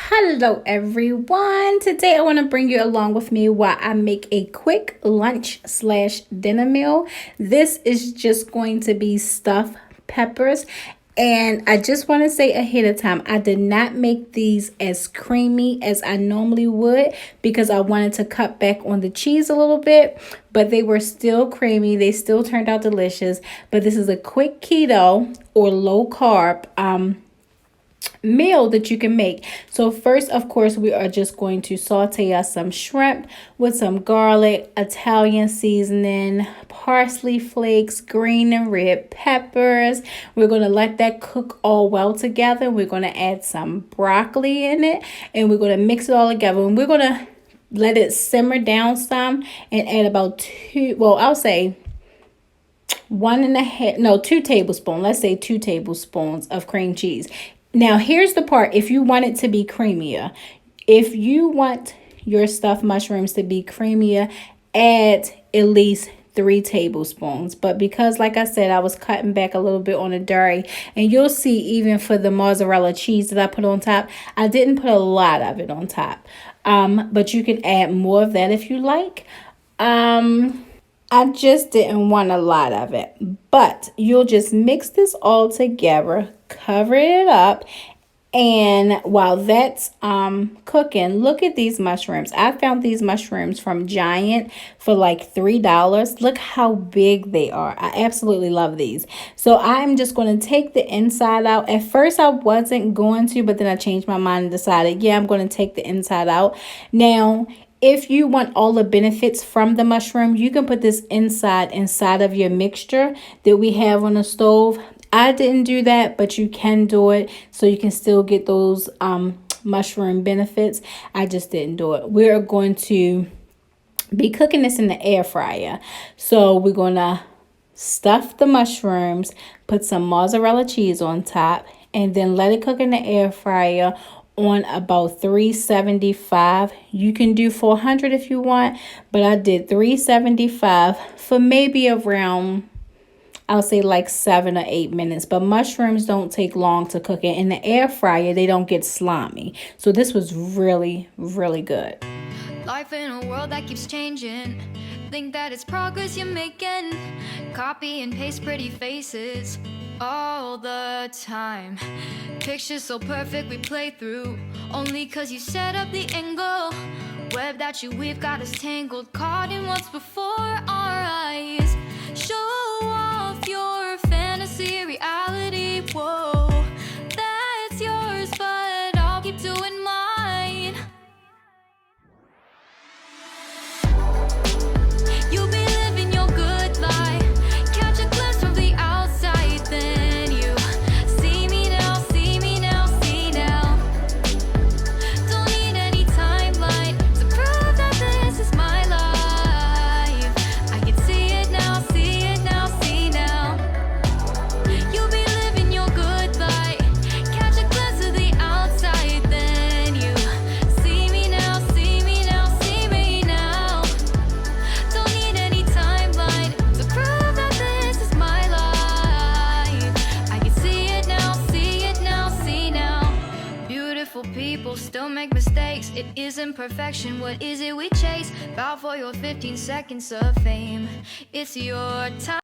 Hello everyone. Today I want to bring you along with me while I make a quick lunch slash dinner meal. This is just going to be stuffed peppers. And I just want to say ahead of time, I did not make these as creamy as I normally would because I wanted to cut back on the cheese a little bit, but they were still creamy. They still turned out delicious, but this is a quick keto or low carb meal that you can make. So first, of course, we are just going to saute us some shrimp with some garlic, Italian seasoning, parsley flakes, green and red peppers. We're going to let that cook all well together. We're going to add some broccoli in it, and we're going to mix it all together, and we're going to let it simmer down some and add about two tablespoons. Let's say 2 tablespoons of cream cheese. Now, here's the part. If you want it to be creamier, if you want your stuffed mushrooms to be creamier, add at least 3 tablespoons. But because, like I said, I was cutting back a little bit on the dairy, and you'll see even for the mozzarella cheese that I put on top, I didn't put a lot of it on top. But you can add more of that if you like. I just didn't want a lot of it, but you'll just mix this all together, cover it up, and while that's cooking, look at these mushrooms. I found these mushrooms from Giant for like $3. Look how big they are. I absolutely love these. So I'm just going to take the inside out. At first I wasn't going to, but then I changed my mind and decided, yeah, I'm going to take the inside out. Now, if you want all the benefits from the mushroom, you can put this inside of your mixture that we have on the stove. I didn't do that, but you can do it so you can still get those mushroom benefits. I just didn't do it. We're going to be cooking this in the air fryer. So we're going to stuff the mushrooms, put some mozzarella cheese on top, and then let it cook in the air fryer on about 375. You can do 400 if you want, but I did 375 for maybe around, I'll say like 7 or 8 minutes. But mushrooms don't take long to cook in the air fryer. They don't get slimy. So this was really, really good. Life in a world that keeps changing. Think that it's progress you're making. Copy and paste pretty faces all the time. Pictures so perfect we play through, only cause you set up the angle. Web that you weave got us tangled, caught in what's before our eyes. Show off your fantasy reality. Whoa, that's yours, but I'll keep doing mine. You'll be living your good life. Catch a glimpse from the outside, then you see me now, see me now, see now. Don't need any timeline to prove that this is my life. I can see it now, see it now, see now. You'll be living your good life. Catch a glimpse of the outside, then you see me now, see me now, see me now. Don't need any timeline to prove that this is my life. I can see it now, see it now, see now. Beautiful people still make mistakes. It isn't perfection, what is it we chase? Bow for your 15 seconds of fame. It's your time.